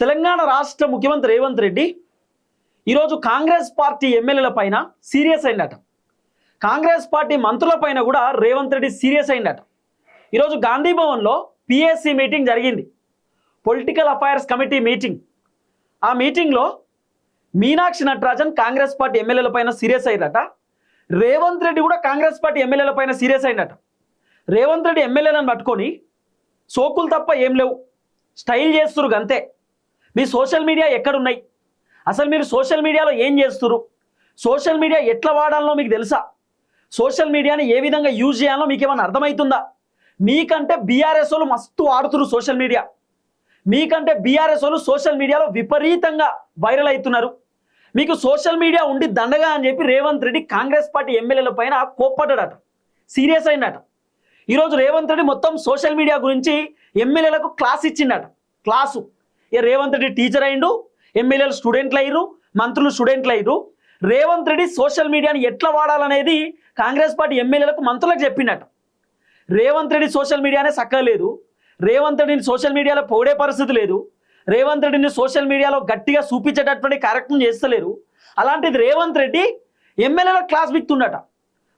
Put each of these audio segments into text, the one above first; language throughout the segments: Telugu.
తెలంగాణ రాష్ట్ర ముఖ్యమంత్రి రేవంత్ రెడ్డి ఈరోజు కాంగ్రెస్ పార్టీ ఎమ్మెల్యేల పైన సీరియస్ అయిందట. కాంగ్రెస్ పార్టీ మంత్రుల పైన కూడా రేవంత్ రెడ్డి సీరియస్ అయిందట. ఈరోజు గాంధీ భవన్లో పిఎస్సి మీటింగ్ జరిగింది, పొలిటికల్ అఫైర్స్ కమిటీ మీటింగ్. ఆ మీటింగ్లో మీనాక్షి నటరాజన్ కాంగ్రెస్ పార్టీ ఎమ్మెల్యేల పైన సీరియస్ అయ్యారట. రేవంత్ రెడ్డి కూడా కాంగ్రెస్ పార్టీ ఎమ్మెల్యేల పైన సీరియస్ అయిందట. రేవంత్ రెడ్డి ఎమ్మెల్యేలను పట్టుకొని సోకులు తప్ప ఏం లేవు, స్టైల్ చేస్తురు అంతే. మీ సోషల్ మీడియా ఎక్కడున్నాయి, అసలు మీరు సోషల్ మీడియాలో ఏం చేస్తురు, సోషల్ మీడియా ఎట్లా వాడాలో మీకు తెలుసా, సోషల్ మీడియాని ఏ విధంగా యూజ్ చేయాలో మీకు ఏమైనా అర్థమవుతుందా? మీకంటే బీఆర్ఎస్ వాళ్ళు మస్తు ఆడుతున్నారు సోషల్ మీడియా, మీకంటే బీఆర్ఎస్ వాళ్ళు సోషల్ మీడియాలో విపరీతంగా వైరల్ అవుతున్నారు. మీకు సోషల్ మీడియా ఉండి దండగా అని చెప్పి రేవంత్ రెడ్డి కాంగ్రెస్ పార్టీ ఎమ్మెల్యేల పైన కోప్పడ్డాడట, సీరియస్ అయిందట. ఈరోజు రేవంత్ రెడ్డి మొత్తం సోషల్ మీడియా గురించి ఎమ్మెల్యేలకు క్లాస్ ఇచ్చిండట. క్లాసు రేవంత్ రెడ్డి టీచర్ అయిండు, ఎమ్మెల్యేలు స్టూడెంట్లు అయ్యారు, మంత్రులు స్టూడెంట్లు అయ్యారు. రేవంత్ రెడ్డి సోషల్ మీడియాని ఎట్లా వాడాలనేది కాంగ్రెస్ పార్టీ ఎమ్మెల్యేలకు మంత్రులకు చెప్పిండట. రేవంత్ రెడ్డి సోషల్ మీడియానే సక్కలేదు, రేవంత్ రెడ్డిని సోషల్ మీడియాలో పొగిడే పరిస్థితి లేదు, రేవంత్ రెడ్డిని సోషల్ మీడియాలో గట్టిగా చూపించేటటువంటి కార్యక్రమం చేస్తలేరు. అలాంటిది రేవంత్ రెడ్డి ఎమ్మెల్యేలకు క్లాస్ బిక్తుండట.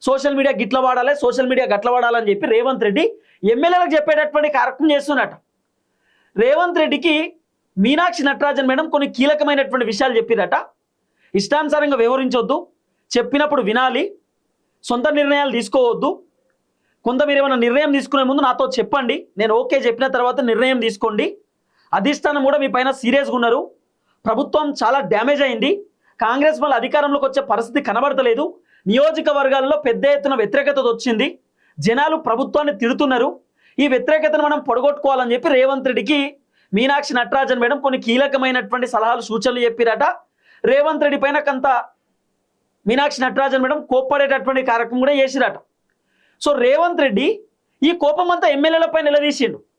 సోషల్ మీడియా గిట్ల వాడాలి, సోషల్ మీడియా గట్ల వాడాలని చెప్పి రేవంత్ రెడ్డి ఎమ్మెల్యేలకు చెప్పేటటువంటి కార్యక్రమం చేస్తున్నట. రేవంత్ రెడ్డికి మీనాక్షి నటరాజన్ మేడం కొన్ని కీలకమైనటువంటి విషయాలు చెప్పిరట. ఇష్టానుసారంగా వ్యవహరించొద్దు, చెప్పినప్పుడు వినాలి, సొంత నిర్ణయాలు తీసుకోవద్దు, కొంత మీరు ఏమైనా నిర్ణయం తీసుకునే ముందు నాతో చెప్పండి, నేను ఓకే చెప్పిన తర్వాత నిర్ణయం తీసుకోండి. అధిష్టానం కూడా మీ పైన సీరియస్గా ఉన్నారు, ప్రభుత్వం చాలా డ్యామేజ్ అయింది, కాంగ్రెస్ వల్ల అధికారంలోకి వచ్చే పరిస్థితి కనబడతలేదు, నియోజకవర్గాల్లో పెద్ద ఎత్తున వ్యతిరేకత వచ్చింది, జనాలు ప్రభుత్వాన్ని తిడుతున్నారు, ఈ వ్యతిరేకతను మనం పొడగొట్టుకోవాలని చెప్పి రేవంత్ రెడ్డికి మీనాక్షి నటరాజన్ మేడం కొన్ని కీలకమైనటువంటి సలహాలు సూచనలు చెప్పిరట. రేవంత్ రెడ్డి పైన కొంత మీనాక్షి నటరాజన్ మేడం కోప్పడేటటువంటి కార్యక్రమం కూడా చేసిరట. సో రేవంత్ రెడ్డి ఈ కోపం అంతా ఎమ్మెల్యేల పైన నిలదీసిండు.